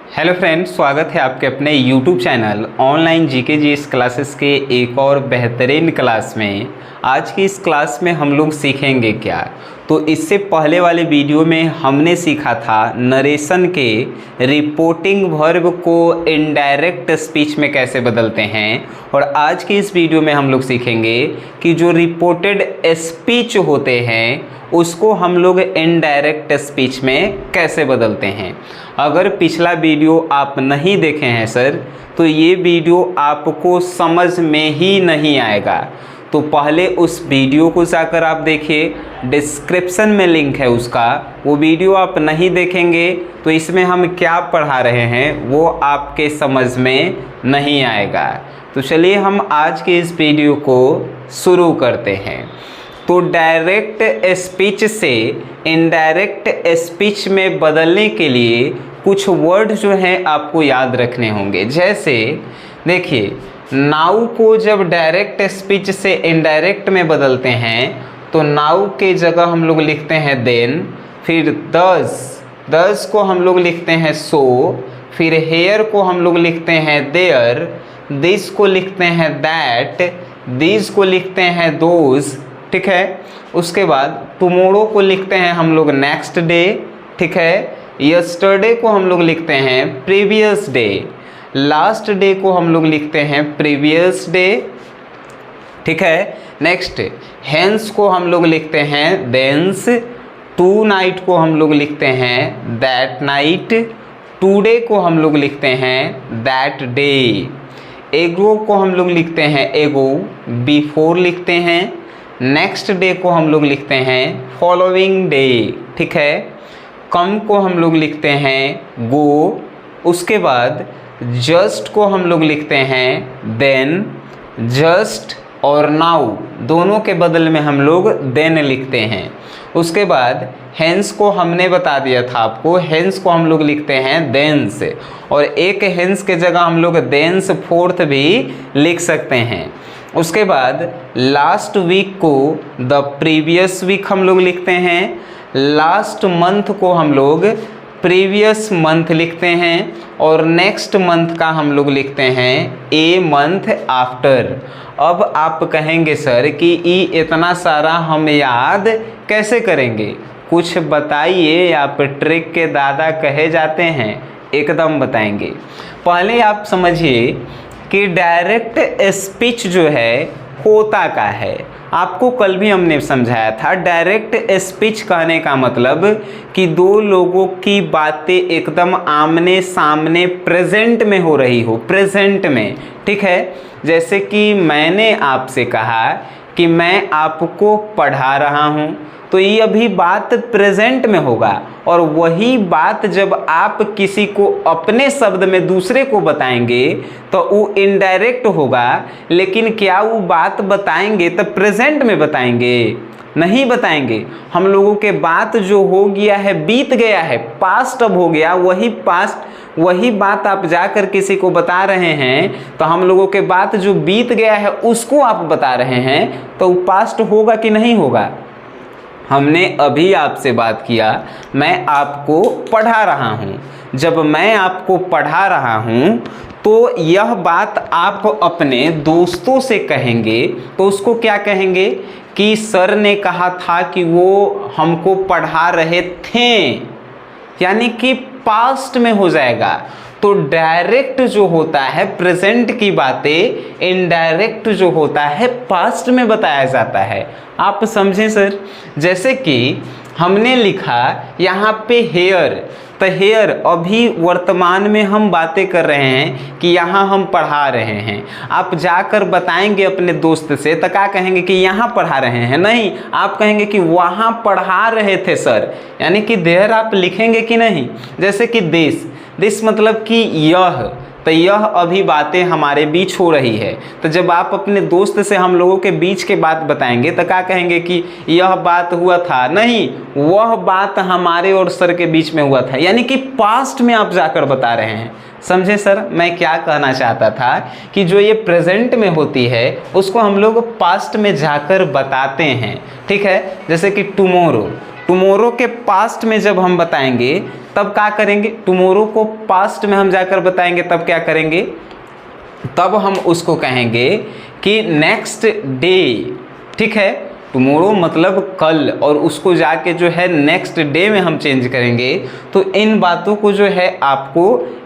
Hello friends, स्वागत है आपके अपने YouTube channel online GK GS classes के एक और बेहतरीन क्लास में। आज की इस क्लास में हम लोग सीखेंगे क्या, तो इससे पहले वाले वीडियो में हमने सीखा था नरेशन के रिपोर्टिंग वर्ब को इनडायरेक्ट स्पीच में कैसे बदलते हैं, और आज की इस वीडियो में हम लोग सीखेंगे कि जो रिपोर्टेड स्पीच होते हैं उसको हम लोग इनडायरेक्ट स्पीच में कैसे बदलते हैं। अगर पिछला वीडियो आप नहीं देखे हैं सर, तो ये वीडियो आपको समझ में ही नहीं आएगा। तो पहले उस वीडियो को जाकर आप देखिए, डिस्क्रिप्शन में लिंक है उसका। वो वीडियो आप नहीं देखेंगे तो इसमें हम क्या पढ़ा रहे हैं वो आपके समझ में नहीं आएगा। तो चलिए हम आज के इस वीडियो को शुरू करते हैं। तो डायरेक्ट स्पीच से इनडायरेक्ट स्पीच में बदलने के लिए कुछ वर्ड जो हैं आपको याद रखने होंगे। जैसे देखिए, नाउ को जब डायरेक्ट स्पीच से इनडायरेक्ट में बदलते हैं तो नाउ के जगह हम लोग लिखते हैं देन, फिर दस को हम लोग लिखते हैं सो, फिर हेयर को हम लोग लिखते हैं देयर, दिस को लिखते हैं दैट, दिस को लिखते हैं दोज, ठीक है। उसके बाद टुमारो को लिखते हैं हम लोग नेक्स्ट डे, ठीक है। यस्टरडे को हम लोग लिखते हैं प्रीवियस डे, लास्ट डे को हम लोग लिखते हैं प्रीवियस डे, ठीक है। नेक्स्ट हेंस को हम लोग लिखते हैं देंस, टू नाइट को हम लोग लिखते हैं दैट नाइट, टूडे को हम लोग लिखते हैं दैट डे, एगो को हम लोग लिखते हैं एगो, बिफोर लिखते हैं, नेक्स्ट डे को हम लोग लिखते हैं फॉलोइंग डे, ठीक है। कम को हम लोग लिखते हैं गो, उसके बाद जस्ट को हम लोग लिखते हैं देन, जस्ट और नाउ दोनों के बदल में हम लोग देन लिखते हैं। उसके बाद हेंस को हमने बता दिया था आपको, हेंस को हम लोग लिखते हैं देंस, और एक हेंस के जगह हम लोग देंस फोर्थ भी लिख सकते हैं। उसके बाद लास्ट वीक को द प्रीवियस वीक हम लोग लिखते हैं, लास्ट मंथ को हम लोग प्रीवियस मंथ लिखते हैं, और नेक्स्ट मंथ का हम लोग लिखते हैं ए मंथ आफ्टर। अब आप कहेंगे सर कि इतना सारा हम याद कैसे करेंगे, कुछ बताइए। आप ट्रिक के दादा कहे जाते हैं, एकदम बताएंगे। पहले आप समझिए कि डायरेक्ट स्पीच जो है होता का है। आपको कल भी हमने समझाया था, डायरेक्ट स्पीच कहने का मतलब कि दो लोगों की बातें एकदम आमने सामने प्रेजेंट में हो रही हो, प्रेजेंट में, ठीक है। जैसे कि मैंने आपसे कहा कि मैं आपको पढ़ा रहा हूँ, तो ये अभी बात प्रेजेंट में होगा, और वही बात जब आप किसी को अपने शब्द में दूसरे को बताएंगे तो वो इनडायरेक्ट होगा। लेकिन क्या वो बात बताएंगे तो प्रेजेंट में बताएंगे? नहीं बताएंगे। हम लोगों के बात जो हो गया है, बीत गया है, पास्ट अब हो गया, वही पास्ट, वही बात आप जाकर किसी को बता रहे हैं, तो हम लोगों के बात जो बीत गया है उसको आप बता रहे हैं, तो वो पास्ट होगा कि नहीं होगा? हमने अभी आपसे बात किया, मैं आपको पढ़ा रहा हूँ। जब मैं आपको पढ़ा रहा हूँ तो यह बात आप अपने दोस्तों से कहेंगे तो उसको क्या कहेंगे कि सर ने कहा था कि वो हमको पढ़ा रहे थे, यानी कि पास्ट में हो जाएगा। तो डायरेक्ट जो होता है प्रेजेंट की बातें, इनडायरेक्ट जो होता है पास्ट में बताया जाता है। आप समझें सर? जैसे कि हमने लिखा यहाँ पे हेयर, तो हेयर अभी वर्तमान में हम बातें कर रहे हैं कि यहाँ हम पढ़ा रहे हैं। आप जाकर बताएंगे अपने दोस्त से तो क्या कहेंगे कि यहाँ पढ़ा रहे हैं? नहीं, आप कहेंगे कि वहाँ पढ़ा रहे थे सर, यानी कि देयर आप लिखेंगे कि नहीं। जैसे कि दिस मतलब कि यह, तो यह अभी बातें हमारे बीच हो रही है। तो जब आप अपने दोस्त से हम लोगों के बीच के बात बताएंगे तो क्या कहेंगे कि यह बात हुआ था? नहीं, वह बात हमारे और सर के बीच में हुआ था, यानी कि पास्ट में आप जाकर बता रहे हैं। समझे सर मैं क्या कहना चाहता था? कि जो ये प्रेजेंट में होती है उसको हम लोग पास्ट में जाकर बताते हैं, ठीक है। जैसे कि टुमारो, टुमारो के पास्ट में जब हम बताएंगे तब क्या करेंगे, टुमारो को पास्ट में हम जाकर बताएंगे तब क्या करेंगे, तब हम उसको कहेंगे कि नेक्स्ट डे। ठीक है, टुमारो मतलब कल, और उसको जाके जो है नेक्स्ट डे में हम चेंज करेंगे। तो इन बातों को जो है आपको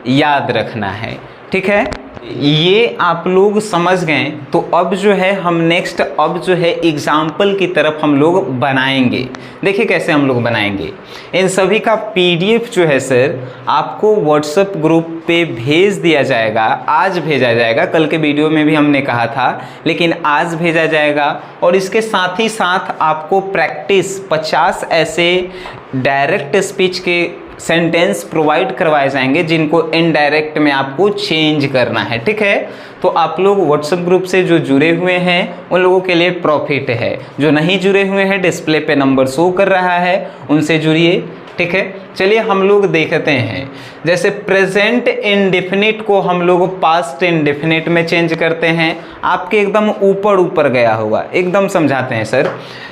याद रखना है। ठीक है, ये आप लोग समझ गए। तो अब जो है हम नेक्स्ट अब जो है एग्जाम्पल की तरफ हम लोग बनाएंगे। देखिए कैसे हम लोग बनाएंगे। इन सभी का पीडीएफ जो है सर आपको व्हाट्सएप ग्रुप पे भेज दिया जाएगा। आज भेजा जाएगा, कल के वीडियो में भी हमने कहा था, लेकिन आज भेजा जाएगा। और इसके साथ ही साथ आपको प्रैक्टिस 50 ऐसे डायरेक्ट स्पीच के सेंटेंस प्रोवाइड करवाए जाएंगे जिनको इनडायरेक्ट में आपको चेंज करना है। ठीक है, तो आप लोग व्हाट्सएप ग्रुप से जो जुड़े हुए हैं उन लोगों के लिए प्रॉफिट है। जो नहीं जुड़े हुए हैं डिस्प्ले पे नंबर शो कर रहा है, उनसे जुड़िए। ठीक है, चलिए हम लोग देखते हैं। जैसे प्रेजेंट इंडेफिनिट को हम लोग पास्ट इंडेफिनिट में चेंज करते हैं। आपके एकदम ऊपर ऊपर गया होगा, एकदम समझाते हैं सर।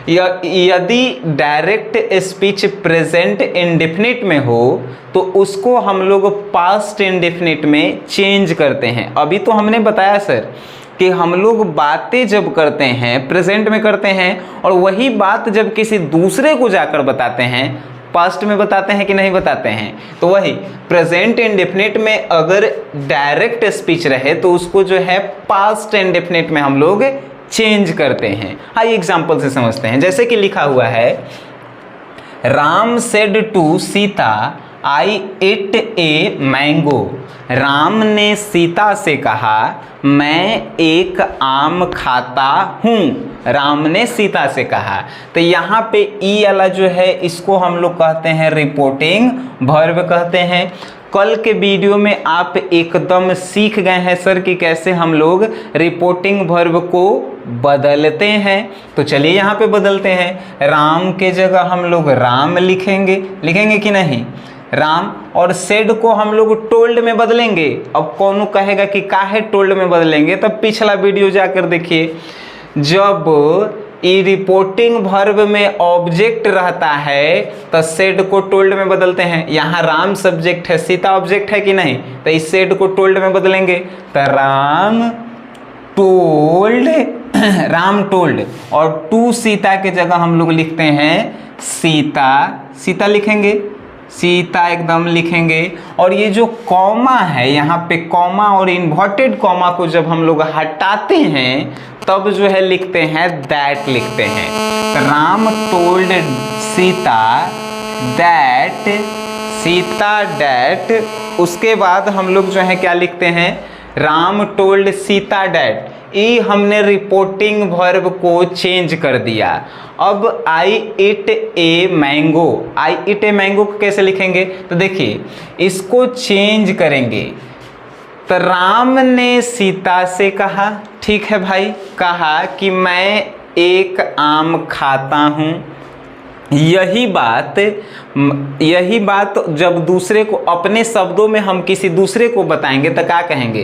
यदि डायरेक्ट स्पीच प्रेजेंट इंडेफिनिट में हो तो उसको हम लोग पास्ट इंडेफिनिट में चेंज करते हैं। अभी तो हमने बताया सर कि हम लोग बातें जब करते हैं प्रेजेंट में करते हैं, और वही बात जब किसी दूसरे को जाकर बताते हैं पास्ट में बताते हैं कि नहीं बताते हैं। तो वही प्रेजेंट इंडेफिनिट में अगर डायरेक्ट स्पीच रहे तो उसको जो है पास्ट इंडेफिनिट में हम लोग चेंज करते हैं। हाँ, ये एग्जांपल से समझते हैं। जैसे कि लिखा हुआ है, Ram said to Sita I ate a mango. Ram ने सीता से कहा मैं एक आम खाता हूँ। राम ने सीता से कहा। तो यहाँ पे ई वाला जो है इसको हम लोग कहते हैं रिपोर्टिंग वर्ब कहते हैं। कल के वीडियो में आप एकदम सीख गए हैं सर कि कैसे हम लोग रिपोर्टिंग वर्ब को बदलते हैं। तो चलिए यहाँ पे बदलते हैं। राम के जगह हम लोग राम लिखेंगे, लिखेंगे कि नहीं राम, और सेड को हम लोग टोल्ड में बदलेंगे। अब कौन कहेगा कि काहे टोल्ड में बदलेंगे, तब पिछला वीडियो जाकर देखिए। जब ई रिपोर्टिंग वर्ब में ऑब्जेक्ट रहता है तो सेड को टोल्ड में बदलते हैं। यहाँ राम सब्जेक्ट है, सीता ऑब्जेक्ट है कि नहीं, तो इस सेड को टोल्ड में बदलेंगे। तो राम टोल्ड, राम टोल्ड, और टू सीता के जगह हम लोग लिखते हैं सीता, सीता लिखेंगे, सीता एकदम लिखेंगे। और ये जो कॉमा है यहाँ पे, कॉमा और इन्वर्टेड कॉमा को जब हम लोग हटाते हैं तब जो है लिखते हैं दैट लिखते हैं। Ram told Sita that, Sita that. उसके बाद हम लोग जो है क्या लिखते हैं, राम टोल्ड सीता दैट। ये हमने रिपोर्टिंग वर्ब को चेंज कर दिया। अब I eat a mango, I eat a mango को कैसे लिखेंगे, तो देखिए इसको चेंज करेंगे। तो राम ने सीता से कहा, ठीक है भाई, कहा कि मैं एक आम खाता हूँ। यही बात जब दूसरे को, अपने शब्दों में हम किसी दूसरे को बताएंगे तो क्या कहेंगे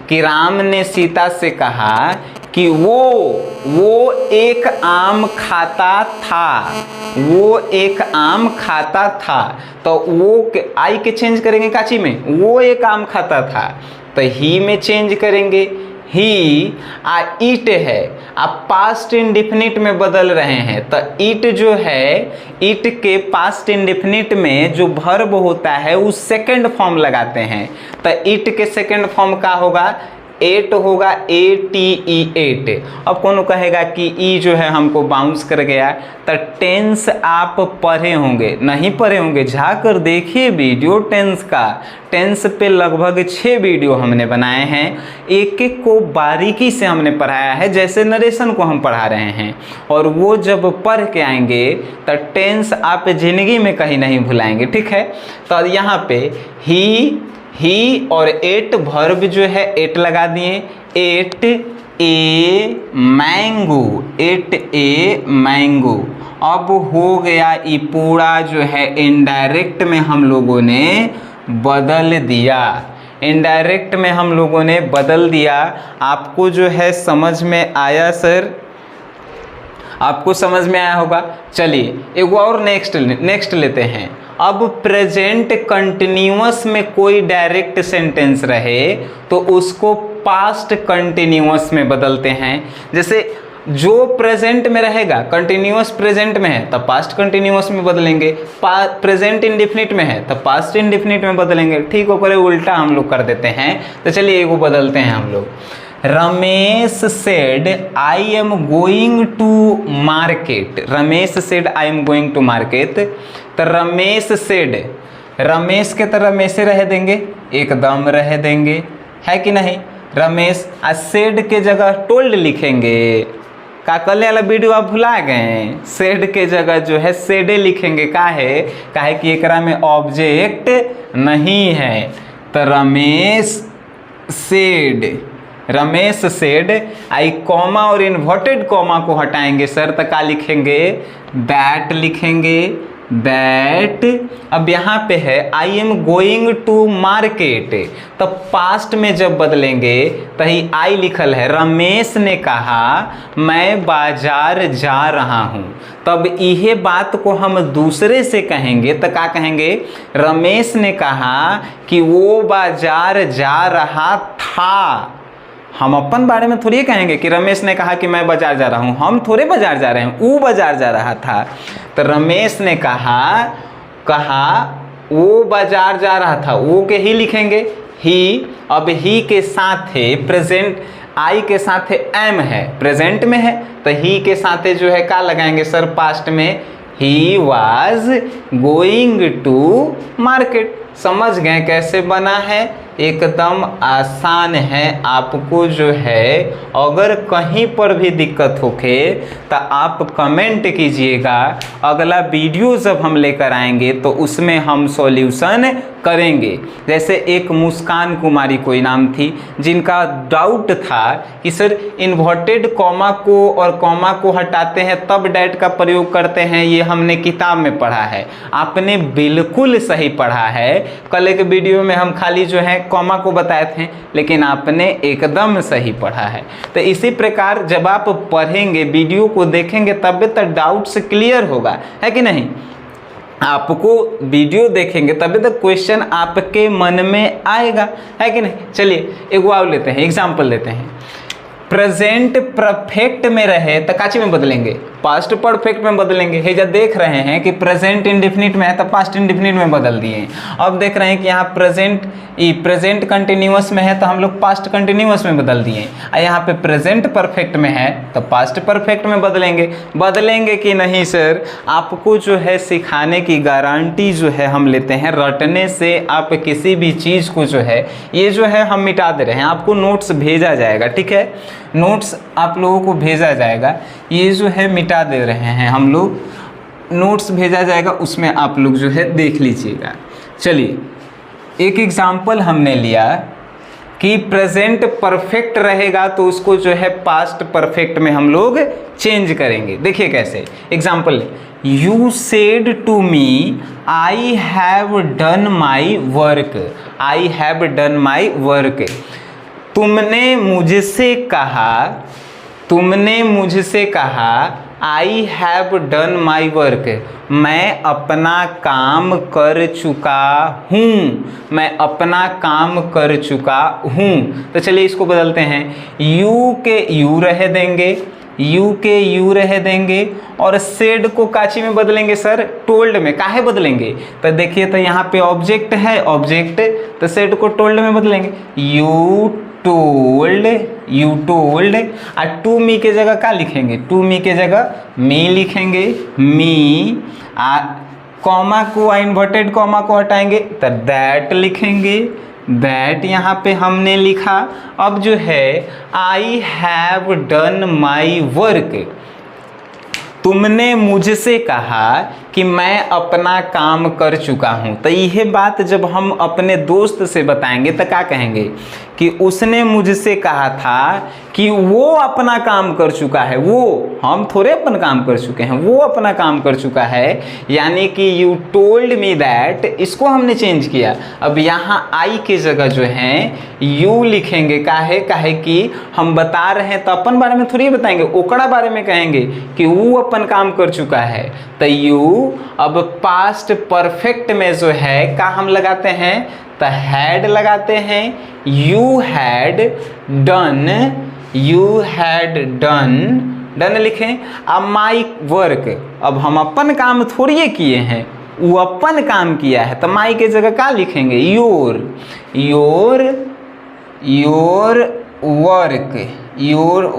कि राम ने सीता से कहा कि वो एक आम खाता था, वो एक आम खाता था। तो वो आई के चेंज करेंगे काची में, वो एक आम खाता था, तो ही में चेंज करेंगे। ही आ इट है, आप पास्ट इंडेफिनिट में बदल रहे हैं। तो इट जो है, इट के पास्ट इंडेफिनिट में जो वर्ब होता है उस सेकंड फॉर्म लगाते हैं। तो इट के सेकंड फॉर्म का होगा एट होगा, ATE एट। अब कौन कहेगा कि ई जो है हमको बाउंस कर गया, तो टेंस आप पढ़े होंगे, नहीं पढ़े होंगे जाकर देखिए वीडियो टेंस का। टेंस पे लगभग 6 वीडियो हमने बनाए हैं, एक एक को बारीकी से हमने पढ़ाया है, जैसे नरेशन को हम पढ़ा रहे हैं। और वो जब पढ़ के आएंगे तो टेंस आप जिंदगी में कहीं नहीं भुलाएंगे। ठीक है, तो यहाँ पे ही और एट वर्ब जो है एट लगा दिए, ate a mango, ate a mango. अब हो गया ये पूरा जो है इनडायरेक्ट में हम लोगों ने बदल दिया, इनडायरेक्ट में हम लोगों ने बदल दिया। आपको जो है समझ में आया सर? आपको समझ में आया होगा। चलिए एक और नेक्स्ट लेते हैं। अब प्रेजेंट कंटिन्यूअस में कोई डायरेक्ट सेंटेंस रहे तो उसको पास्ट कंटिन्यूअस में बदलते हैं। जैसे जो प्रेजेंट में रहेगा, कंटिन्यूअस प्रेजेंट में है तब पास्ट कंटिन्यूअस में बदलेंगे, प्रेजेंट इंडेफिनिट में है तब पास्ट इंडेफिनिट में बदलेंगे। ठीक ऊपर उल्टा हम लोग कर देते हैं। तो चलिए एगो बदलते हैं हम लोग। Ramesh said I am going to market. Ramesh said I am going to market. तो रमेश सेड, रमेश के तरह रमेशे रह देंगे, एकदम रह देंगे, है कि नहीं। रमेश सेड के जगह टोल्ड लिखेंगे। का कल वाला वीडियो आप भुला गए, सेड के जगह जो है सेडे लिखेंगे। काहे कि एकरा में ऑब्जेक्ट नहीं है। तो रमेश सेड आई कॉमा और इन्वर्टेड कॉमा को हटाएंगे सर, तो क्या लिखेंगे, दैट लिखेंगे, दैट। अब यहाँ पे है I am going to market, तब पास्ट में जब बदलेंगे तभी आई लिखल है। रमेश ने कहा मैं बाजार जा रहा हूँ, तब यह बात को हम दूसरे से कहेंगे तो क्या कहेंगे, रमेश ने कहा कि वो बाजार जा रहा था। हम अपन बारे में थोड़ी कहेंगे कि रमेश ने कहा कि मैं बाजार जा रहा हूँ, हम थोड़े बाजार जा रहे हैं, वो बाजार जा रहा था। तो रमेश ने कहा वो बाजार जा रहा था, वो के ही लिखेंगे, ही। अब ही के साथ है प्रेजेंट, आई के साथ है एम है, प्रेजेंट में है, तो ही के साथ जो है क्या लगाएंगे सर, पास्ट में, he was going to market. समझ गए कैसे बना है, एकदम आसान है। आपको जो है अगर कहीं पर भी दिक्कत होके तो आप कमेंट कीजिएगा, अगला वीडियो जब हम लेकर आएंगे तो उसमें हम सॉल्यूशन करेंगे। जैसे एक मुस्कान कुमारी कोई नाम थी, जिनका डाउट था कि सर इन्वर्टेड कॉमा को और कॉमा को हटाते हैं तब डैट का प्रयोग करते हैं, ये हमने किताब में पढ़ा है। आपने बिल्कुल सही पढ़ा है। कल एक वीडियो में हम खाली जो है कॉमा को बताए थे, लेकिन आपने एकदम सही पढ़ा है। तो इसी प्रकार जब आप पढ़ेंगे, वीडियो को देखेंगे, तब तक डाउट्स क्लियर होगा, है कि नहीं। आपको वीडियो देखेंगे तभी तक क्वेश्चन आपके मन में आएगा, है कि नहीं। चलिए एक और लेते हैं, एग्जाम्पल लेते हैं। प्रेजेंट परफेक्ट में रहे तो काची में बदलेंगे, पास्ट परफेक्ट में बदलेंगे। हे जब देख रहे हैं कि प्रेजेंट इंडेफिनिट में है तो पास्ट इंडेफिनिट में बदल दिए। अब देख रहे हैं कि यहाँ प्रेजेंट कंटिन्यूअस में है तो हम लोग पास्ट कंटिन्यूअस में बदल दिए। और यहाँ पे प्रेजेंट परफेक्ट में है तो पास्ट परफेक्ट में बदलेंगे कि नहीं सर। आपको जो है सिखाने की गारंटी जो है हम लेते हैं, रटने से आप किसी भी चीज़ को जो है ये जो है हम मिटा दे रहे हैं। आपको नोट्स भेजा जाएगा, ठीक है, नोट्स आप लोगों को भेजा जाएगा, ये जो है मिटा दे रहे हैं हम लोग, नोट्स भेजा जाएगा, उसमें आप लोग जो है देख लीजिएगा। चलिए एक एग्जाम्पल हमने लिया कि प्रेजेंट परफेक्ट रहेगा तो उसको जो है पास्ट परफेक्ट में हम लोग चेंज करेंगे। देखिए कैसे, example, you said to me I have done my work. I have done my work. तुमने मुझसे कहा I have done my work, मैं अपना काम कर चुका हूँ। तो चलिए इसको बदलते हैं, यू के यू रह देंगे और सेड को काची में बदलेंगे सर, टोल्ड में। काहे बदलेंगे, तो देखिए तो यहाँ पे ऑब्जेक्ट है, ऑब्जेक्ट, तो सेड को टोल्ड में बदलेंगे, यू टोल्ड। और टू मी के जगह क्या लिखेंगे, टू मी के जगह मी लिखेंगे, मी। कॉमा को, इन्वर्टेड कॉमा को हटाएंगे तो दैट लिखेंगे, दैट यहाँ पे हमने लिखा। अब जो है आई हैव डन माई वर्क, तुमने मुझसे कहा कि मैं अपना काम कर चुका हूँ। तो यह बात जब हम अपने दोस्त से बताएंगे तो क्या कहेंगे कि उसने मुझसे कहा था कि वो अपना काम कर चुका है। वो, हम थोड़े अपन काम कर चुके हैं, वो अपना काम कर चुका है। यानी कि यू टोल्ड मी दैट, इसको हमने चेंज किया। अब यहाँ आई के जगह जो है यू लिखेंगे। काहे कि हम बता रहे हैं तो अपन बारे में थोड़ी बताएंगे, ओकरा बारे में कहेंगे कि वो अपन काम कर चुका है। तो यू, अब पास्ट परफेक्ट में जो है का हम लगाते हैं तो हैड लगाते हैं। यू हैड डन लिखें। अब माई वर्क, अब हम अपन काम थोड़ी किए हैं, वो अपन काम किया है तो माई के जगह क्या लिखेंगे, योर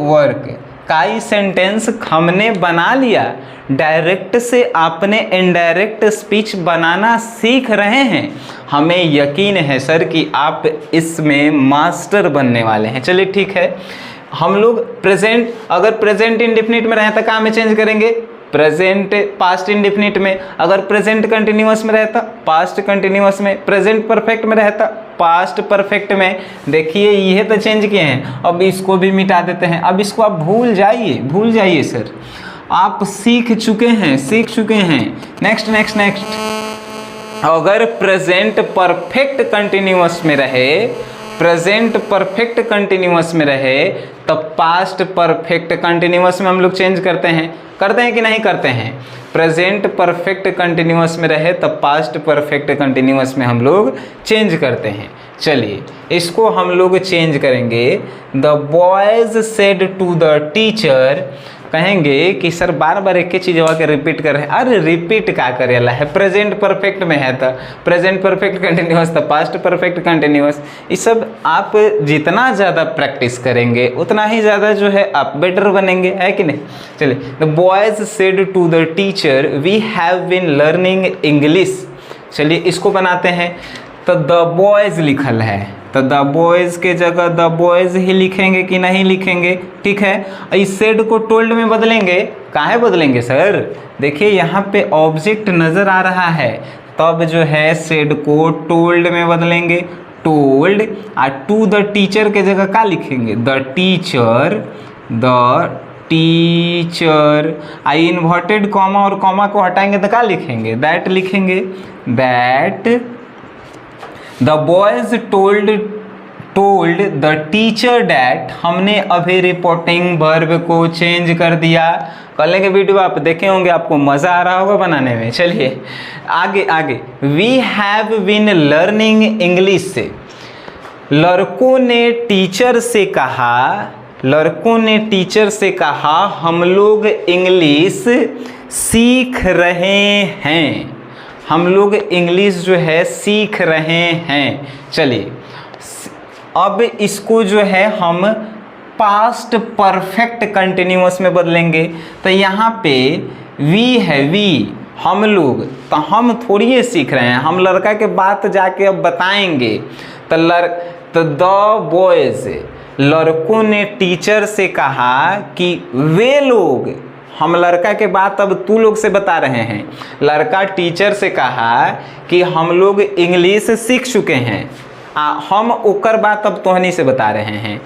वर्क। काई सेंटेंस हमने बना लिया। डायरेक्ट से आपने इनडायरेक्ट स्पीच बनाना सीख रहे हैं। हमें यकीन है सर कि आप इसमें मास्टर बनने वाले हैं। चलिए ठीक है, हम लोग प्रेजेंट, अगर प्रेजेंट इंडेफिनिट में रहे तो क्या में चेंज करेंगे, प्रेजेंट पास्ट इंडेफिनिट में। अगर प्रेजेंट कंटिन्यूअस में रहता पास्ट कंटिन्यूअस में, प्रेजेंट परफेक्ट में रहता पास्ट परफेक्ट में। देखिए ये तो चेंज किए हैं, अब इसको भी मिटा देते हैं। अब इसको आप भूल जाइए सर, आप सीख चुके हैं। नेक्स्ट। अगर प्रेजेंट परफेक्ट कंटिन्यूअस में रहे तो पास्ट परफेक्ट कंटिन्यूअस में हम लोग चेंज करते हैं कि नहीं करते हैं। प्रेजेंट परफेक्ट कंटिन्यूअस में रहे तो पास्ट परफेक्ट कंटिन्यूअस में हम लोग चेंज करते हैं। चलिए इसको हम लोग चेंज करेंगे। The boys said to the teacher, कहेंगे कि सर बार बार एक ही चीज़ के रिपीट कर रहे हैं। अरे रिपीट क्या करेला है, प्रेजेंट परफेक्ट में है तो प्रेजेंट परफेक्ट कंटिन्यूअस, तो पास्ट परफेक्ट कंटिन्यूअस। ये सब आप जितना ज़्यादा प्रैक्टिस करेंगे उतना ही ज़्यादा जो है आप बेटर बनेंगे, है कि नहीं। चलिए, the boys said to the teacher we have been learning English. चलिए इसको बनाते हैं। तो द बॉयज लिखल है तो द बॉयज के जगह द बॉयज ही लिखेंगे कि नहीं लिखेंगे, ठीक है। इस सेड को टोल्ड में बदलेंगे। काहे बदलेंगे सर, देखिए यहाँ पे ऑब्जेक्ट नज़र आ रहा है, तब जो है सेड को टोल्ड में बदलेंगे। टोल्ड, और टू द टीचर के जगह क्या लिखेंगे, the teacher. I inverted comma और कॉमा को हटाएंगे तो क्या लिखेंगे, दैट लिखेंगे। That the boys told the teacher that. हमने अभी रिपोर्टिंग वर्ब को चेंज कर दिया। कल के वीडियो आप देखे होंगे, आपको मज़ा आ रहा होगा बनाने में। चलिए आगे। We have been learning English से, लड़कों ने टीचर से कहा हम लोग इंग्लिश सीख रहे हैं। हम लोग इंग्लिश जो है सीख रहे हैं। चलिए अब इसको जो है हम पास्ट परफेक्ट कंटिन्यूअस में बदलेंगे। तो यहाँ पे वी है, हम लोग, तो हम थोड़ी ये सीख रहे हैं, हम लड़का के बात जाके अब बताएंगे। तो द बॉयज, लड़कों ने टीचर से कहा कि वे लोग, हम लड़का के बात अब तू लोग से बता रहे हैं। लड़का टीचर से कहा कि हम लोग इंग्लिश सीख चुके हैं। हम ओकर बात अब तोहनी से बता रहे हैं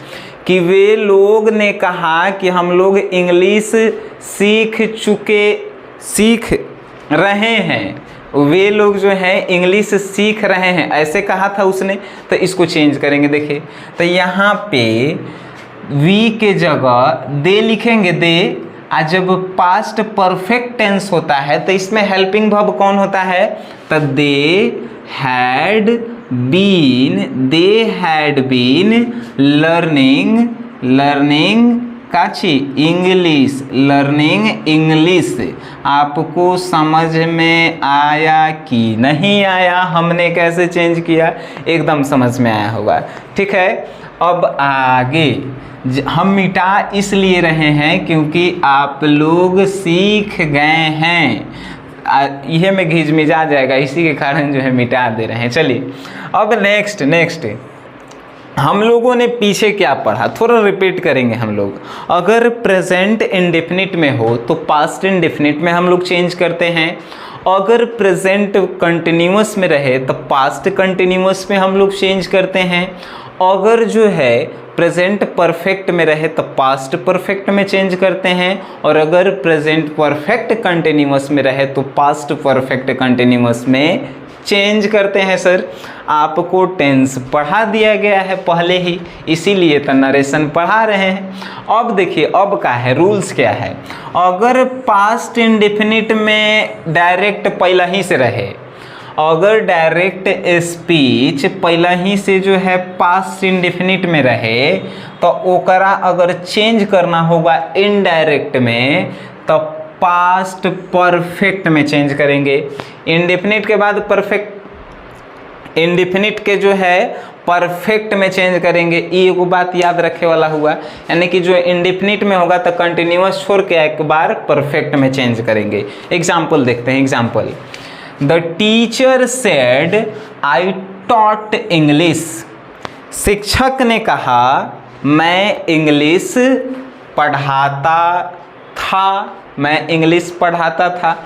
कि वे लोग ने कहा कि हम लोग इंग्लिश सीख रहे हैं। वे लोग जो हैं इंग्लिश सीख रहे हैं, ऐसे कहा था उसने। तो इसको चेंज करेंगे। देखिए तो यहाँ पे वी के जगह दे लिखेंगे, दे। आज जब पास्ट परफेक्ट टेंस होता है तो इसमें हेल्पिंग वर्ब कौन होता है, तो दे हैड बीन लर्निंग काची लर्निंग इंग्लिश। आपको समझ में आया कि नहीं आया, हमने कैसे चेंज किया, एकदम समझ में आया होगा, ठीक है। अब आगे हम मिटा इसलिए रहे हैं क्योंकि आप लोग सीख गए हैं। यह में घिजमिजा जाएगा, इसी के कारण जो है मिटा दे रहे हैं। चलिए अब नेक्स्ट हम लोगों ने पीछे क्या पढ़ा, थोड़ा रिपीट करेंगे हम लोग। अगर प्रेजेंट इंडेफिनिट में हो तो पास्ट इंडेफिनिट में हम लोग चेंज करते हैं। अगर प्रेजेंट कंटिन्यूअस में रहे तो पास्ट कंटिन्यूअस में हम लोग चेंज करते हैं, अगर जो है प्रेजेंट परफेक्ट में रहे तो पास्ट परफेक्ट में चेंज करते हैं, और अगर प्रेजेंट परफेक्ट कंटिन्यूअस में रहे तो पास्ट परफेक्ट कंटिन्यूअस में चेंज करते हैं। सर आपको टेंस पढ़ा दिया गया है पहले ही, इसीलिए तो नरेशन पढ़ा रहे हैं। अब देखिए अब क्या है, रूल्स क्या है। अगर पास्ट इंडेफिनिट में डायरेक्ट पहला ही से रहे, अगर डायरेक्ट स्पीच पहला ही से जो है पास्ट इंडेफिनिट में रहे तो ओकरा अगर चेंज करना होगा इनडायरेक्ट में तो पास्ट परफेक्ट में चेंज करेंगे। इंडेफिनिट के बाद परफेक्ट, इंडेफिनिट के जो है परफेक्ट में चेंज करेंगे। ये एगो बात याद रखे वाला हुआ, यानी कि जो इंडेफिनिट में होगा तो कंटिन्यूअस छोड़ के एक बार परफेक्ट में चेंज करेंगे। एग्जाम्पल देखते हैं। Example, the teacher said I taught English. शिक्षक ने कहा मैं इंग्लिश पढ़ाता था, मैं इंग्लिश पढ़ाता था।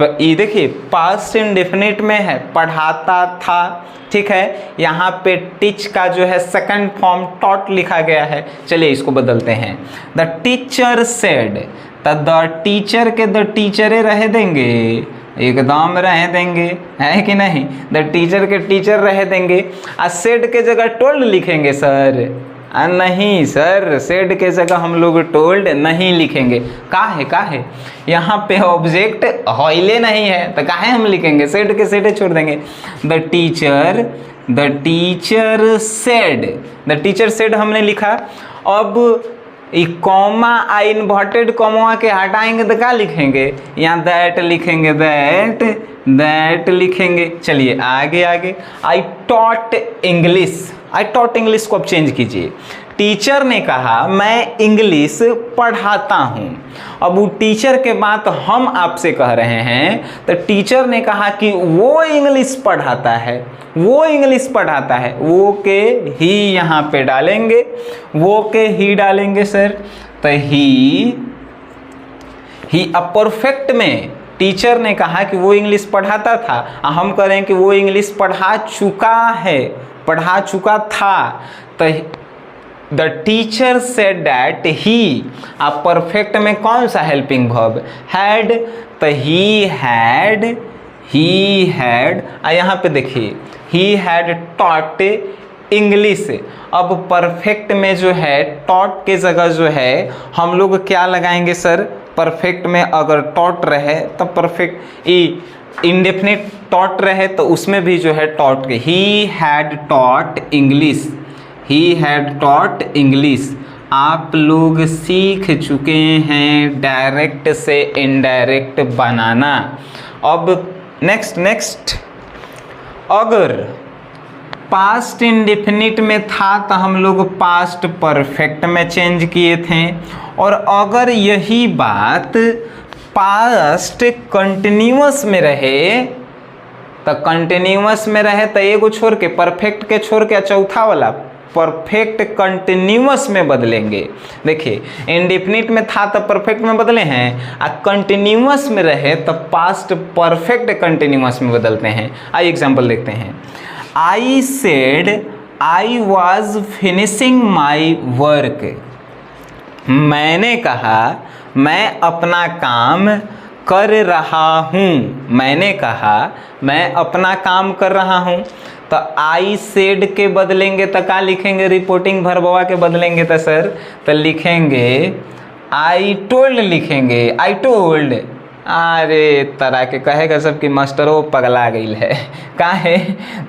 ये देखिए पास्ट इंडेफिनिट में है, पढ़ाता था, ठीक है। यहाँ पे टीच का जो है सेकंड फॉर्म टॉट लिखा गया है। चलिए इसको बदलते हैं। द टीचर सेड, तो द टीचर के द टीचरे रह देंगे, एकदम रह देंगे, है कि नहीं। द टीचर के टीचर रह देंगे। आ सेड के जगह टोल्ड लिखेंगे सर? नहीं सर, सेड के जगह हम लोग टोल्ड नहीं लिखेंगे। का है यहाँ पे ऑब्जेक्ट हॉइले नहीं है तो काहे हम लिखेंगे, सेड के सेड छोड़ देंगे। द टीचर सेड हमने लिखा। अब ये कॉमा आई इन्वर्टेड कॉमा के हटाएंगे तो क्या लिखेंगे, यहाँ दैट लिखेंगे, दैट लिखेंगे। चलिए आगे। आई टॉट इंग्लिश को अब चेंज कीजिए। टीचर ने कहा मैं इंग्लिश पढ़ाता हूँ। अब वो टीचर के बात हम आपसे कह रहे हैं, तो टीचर ने कहा कि वो इंग्लिश पढ़ाता है, वो के ही यहाँ पे डालेंगे, वो के ही डालेंगे सर। तो ही अब परफेक्ट में टीचर ने कहा कि वो इंग्लिश पढ़ाता था, हम कह रहे हैं कि वो इंग्लिश पढ़ा चुका था। तो द टीचर सेड दैट ही, अब परफेक्ट में कौन सा हेल्पिंग वर्ब, हैड, तो ही हैड, यहाँ पे देखिए ही हैड टॉट इंग्लिश। अब परफेक्ट में जो है टॉट के जगह जो है हम लोग क्या लगाएंगे सर, परफेक्ट में अगर टॉट रहे तो परफेक्ट, इंडेफिनिट टॉट रहे तो उसमें भी जो है टॉट के, ही हैड टॉट इंग्लिश। आप लोग सीख चुके हैं डायरेक्ट से इनडायरेक्ट बनाना। अब नेक्स्ट अगर पास्ट इंडेफिनिट में था तो हम लोग पास्ट परफेक्ट में चेंज किए थे, और अगर यही बात पास्ट कंटिन्यूअस में रहे तो एगो छोड़ के परफेक्ट के छोड़ के चौथा वाला परफेक्ट कंटिन्यूअस में बदलेंगे। देखिए इंडेफिनिट में था तो परफेक्ट में बदले हैं, आ कंटिन्यूअस में रहे तो पास्ट परफेक्ट कंटिन्यूअस में बदलते हैं। आइए एग्जांपल देखते हैं। I said I was finishing my work. मैंने कहा मैं अपना काम कर रहा हूँ। तो आई सेड के बदलेंगे तो क्या लिखेंगे, रिपोर्टिंग वर्बवा के बदलेंगे तो सर तो लिखेंगे आई टोल्ड, आई टोल्ड। अरे तरह के कहेगा सब कि मास्टरों पगला गई है, काहे,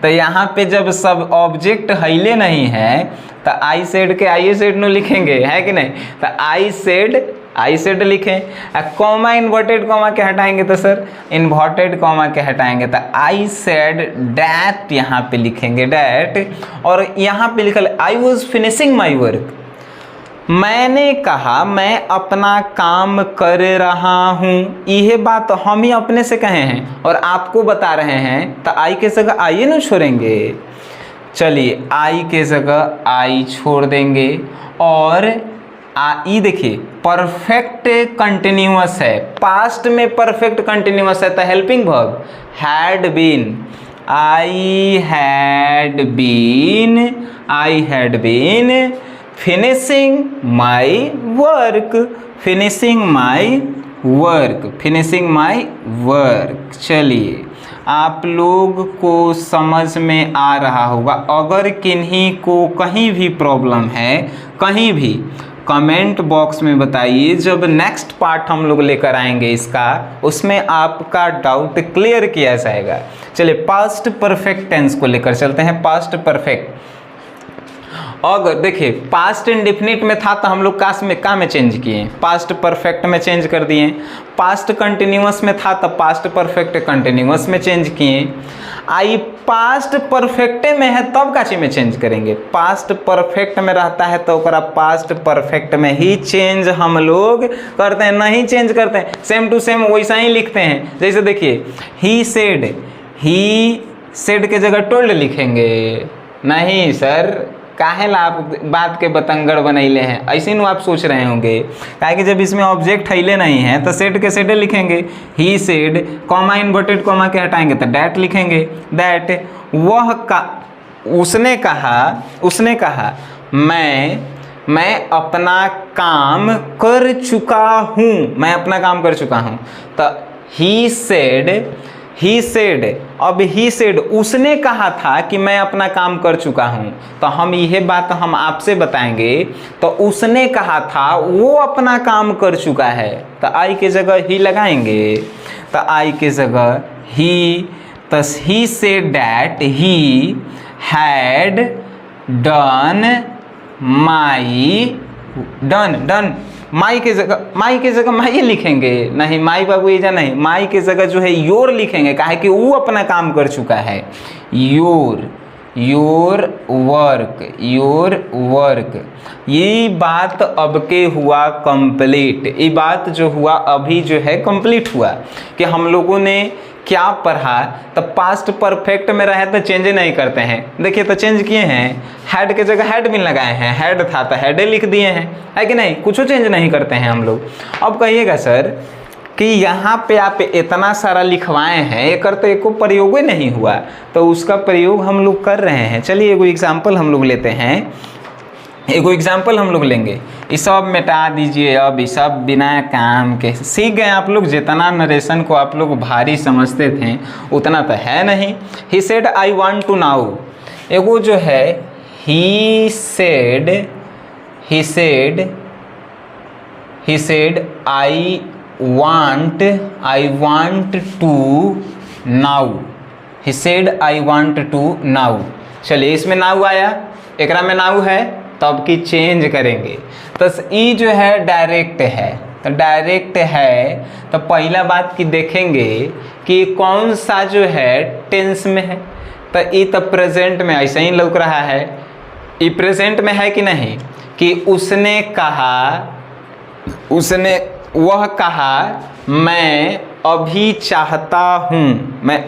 तो यहाँ पे जब सब ऑब्जेक्ट हिले नहीं है तो आई सेड के आई सेड नो लिखेंगे, है कि नहीं। तो आई सेड लिखें, कॉमा इन्वर्टेड कॉमा के हटाएंगे तो सर इन्वर्टेड कॉमा के हटाएंगे तो आई सेड डैट, यहाँ पे लिखेंगे डैट। और यहाँ पे लिखल I was finishing my work. मैंने कहा मैं अपना काम कर रहा हूँ, यह बात हम ही अपने से कहे हैं और आपको बता रहे हैं, तो आई के जगह आइए ना छोड़ेंगे। चलिए आई के जगह आई छोड़ देंगे और ई देखिए परफेक्ट कंटिन्यूअस है, पास्ट में परफेक्ट कंटिन्यूअस है तो helping verb had been, I had been finishing my work. चलिए आप लोग को समझ में आ रहा होगा। अगर किन्हीं को कहीं भी प्रॉब्लम है, कहीं भी कमेंट बॉक्स में बताइए। जब नेक्स्ट पार्ट हम लोग लेकर आएंगे इसका, उसमें आपका डाउट क्लियर किया जाएगा। चलिए पास्ट परफेक्ट टेंस को लेकर चलते हैं। पास्ट परफेक्ट, अगर देखिए पास्ट इंडेफिनिट में था तो हम लोग का में चेंज किए, पास्ट परफेक्ट में चेंज कर दिए। पास्ट कंटिन्यूअस में था तो पास्ट परफेक्ट कंटिन्यूअस में चेंज किए। आई पास्ट परफेक्ट में है तब काची में चेंज करेंगे, पास्ट परफेक्ट में रहता है तो ओकरा पास्ट परफेक्ट में ही चेंज हम लोग करते हैं, नहीं चेंज करते हैं, सेम टू सेम वैसा ही लिखते हैं। जैसे देखिए ही सेड के जगह टोल्ड लिखेंगे, नहीं सर काहे ला आप बात के बतंगड़ बनैले हैं, ऐसे न आप सोच रहे होंगे। काहे कि जब इसमें ऑब्जेक्ट हैले नहीं है तो सेड के सेडे लिखेंगे, he said comma inverted comma के हटाएंगे तो डैट लिखेंगे। दैट वह का उसने कहा मैं अपना काम कर चुका हूँ, मैं अपना काम कर चुका हूँ। तो ही सेड अब ही सेड उसने कहा था कि मैं अपना काम कर चुका हूं, तो हम यह बात हम आपसे बताएंगे। तो उसने कहा था वो अपना काम कर चुका है, तो आई के जगह ही लगाएंगे। तो आई के जगह ही, तो he said that he had done my के जगह माई लिखेंगे, नहीं माई बाबू ये नहीं, माई के जगह जो है योर लिखेंगे, काहे कि वो अपना काम कर चुका है। योर वर्क ये बात अब के हुआ कंप्लीट, ये बात जो हुआ अभी जो है कंप्लीट हुआ कि हम लोगों ने क्या पढ़ा। तो पास्ट परफेक्ट में रहे तो चेंज नहीं करते हैं, देखिए तो चेंज किए हैं, हैड के जगह हैड बिन लगाए हैं, हैड था तो हैडे लिख दिए हैं, है कि नहीं, कुछ चेंज नहीं करते हैं हम लोग। अब कहिएगा सर कि यहाँ पे आप इतना सारा लिखवाए हैं, एक तो एको प्रयोग ही नहीं हुआ, तो उसका प्रयोग हम लोग कर रहे हैं। चलिए एगो एग्जाम्पल हम लोग लेते हैं, लेंगे। ये सब मिटा दीजिए, अब ये सब बिना काम के सीख गए आप लोग। जितना नरेशन को आप लोग भारी समझते थे उतना तो है नहीं। He said I want to now, ago जो है he said I want to now, he said I want to now. चलिए इसमें नाउ आया, एकरा में नाउ है, तब की चेंज करेंगे। तो ई जो है डायरेक्ट है, तो डायरेक्ट है तो पहला बात की देखेंगे कि कौन सा जो है टेंस में है। तो ई तो प्रेजेंट में ऐसा ही लग रहा है, ई प्रेजेंट में है कि नहीं, कि वह कहा मैं अभी चाहता हूँ, मैं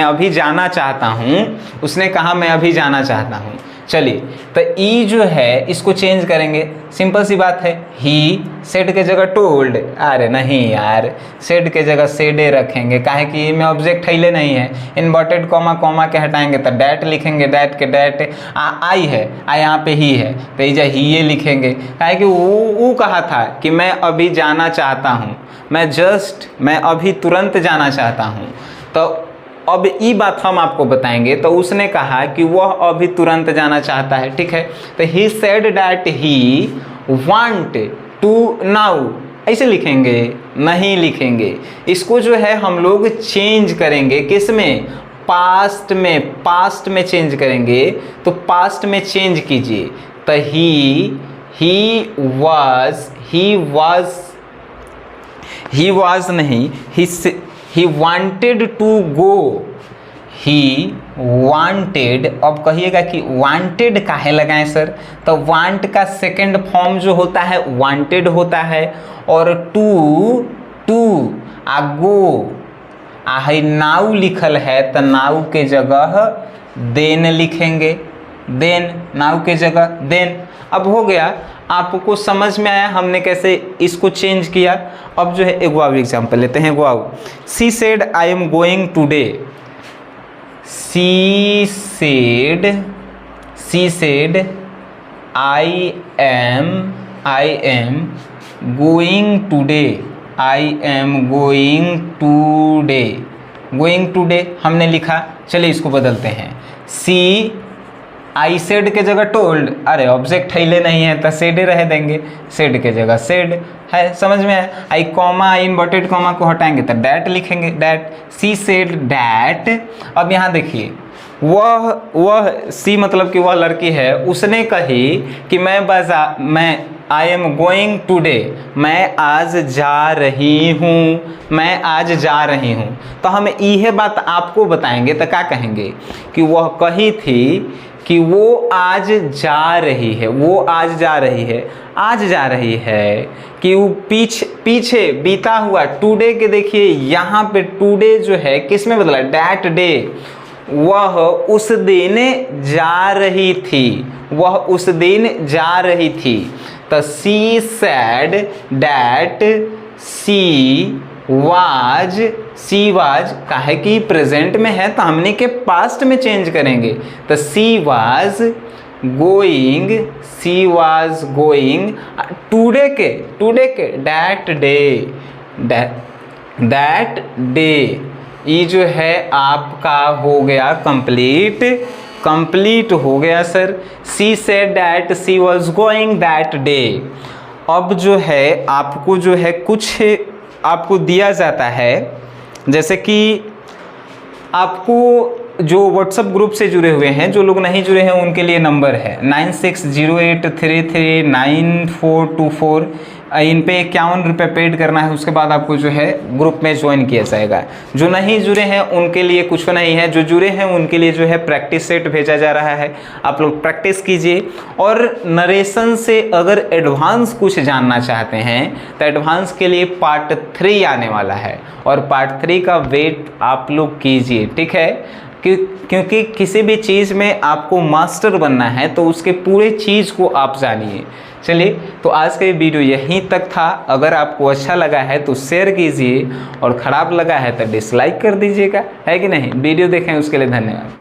अभी जाना चाहता हूँ, उसने कहा मैं अभी जाना चाहता हूँ। चलिए तो ई जो है इसको चेंज करेंगे, सिंपल सी बात है, ही सेड के जगह टोल्ड, अरे नहीं यार सेड के जगह सेडे रखेंगे, काहे कि में ऑब्जेक्ट हैले नहीं है, इन्वर्टेड कॉमा के हटाएंगे तो डैट लिखेंगे, डैट के डैट आई है, आई यहाँ पे ही है तो इजा ही ये लिखेंगे, काहे कि वो कहा था कि मैं अभी जाना चाहता हूँ, मैं अभी तुरंत जाना चाहता हूँ। तो अब ये बात हम आपको बताएंगे। तो उसने कहा कि वह अभी तुरंत जाना चाहता है, ठीक है। तो he said that he want to now, ऐसे लिखेंगे, नहीं लिखेंगे, इसको जो है हम लोग चेंज करेंगे, किसमें, पास्ट में चेंज करेंगे। तो पास्ट में चेंज कीजिए, तो he was नहीं, he wanted to go, he wanted। अब कहिएगा कि wanted काहे लगाएं सर, तो want का सेकेंड फॉर्म जो होता है wanted होता है, और to आ go है नाउ लिखल है, तो नाउ के जगह देन लिखेंगे, देन नाउ के जगह देन। अब हो गया, आपको समझ में आया हमने कैसे इसको चेंज किया। अब जो है एक वाव एग्जाम्पल लेते हैं। Wow, she said I am going today. She said I am going today. I am going today. Going today हमने लिखा, चलिए इसको बदलते हैं। सी आई सेड के जगह टोल्ड, अरे ऑब्जेक्ट हिले नहीं है तो सेड रह देंगे, सेड के जगह सेड है, समझ में आया। आई कॉमा, आई इन्वर्टेड कॉमा को हटाएंगे तो डैट लिखेंगे, डैट। She said that. अब यहाँ देखिए, वह सी मतलब कि वह लड़की है, उसने कही कि मैं आई एम गोइंग टूडे, मैं आज जा रही हूँ, मैं आज जा रही हूँ। तो हम यह बात आपको बताएंगे तो क्या कहेंगे कि वह कही थी कि वो आज जा रही है, वो आज जा रही है, आज जा रही है कि वो पीछे बीता हुआ टुडे के देखिए यहाँ पे टुडे जो है किस में बदला, डैट डे। वह उस दिन जा रही थी, वह उस दिन जा रही थी। तो सी सैड डैट सी वाज काहे कि प्रेजेंट में है तो हमने के पास्ट में चेंज करेंगे। तो सी वाज गोइंग टुडे के दैट डे। ये जो है आपका हो गया कंप्लीट हो गया sir. She said that she was going that day. अब जो है आपको जो है कुछ आपको दिया जाता है, जैसे कि आपको जो व्हाट्सएप ग्रुप से जुड़े हुए हैं, जो लोग नहीं जुड़े हैं उनके लिए नंबर है 9608339424। इन पे 51 रुपये पेड करना है, उसके बाद आपको जो है ग्रुप में ज्वाइन किया जाएगा। जो नहीं जुड़े हैं उनके लिए कुछ नहीं है, जो जुड़े हैं उनके लिए जो है प्रैक्टिस सेट भेजा जा रहा है, आप लोग प्रैक्टिस कीजिए। और नरेशन से अगर एडवांस कुछ जानना चाहते हैं तो एडवांस के लिए पार्ट 3 आने वाला है, और पार्ट 3 का वेट आप लोग कीजिए, ठीक है। क्योंकि किसी भी चीज़ में आपको मास्टर बनना है तो उसके पूरे चीज़ को आप जानिए। चलिए, तो आज का ये वीडियो यहीं तक था। अगर आपको अच्छा लगा है तो शेयर कीजिए, और ख़राब लगा है तो डिसलाइक कर दीजिएगा, है कि नहीं। वीडियो देखें उसके लिए धन्यवाद।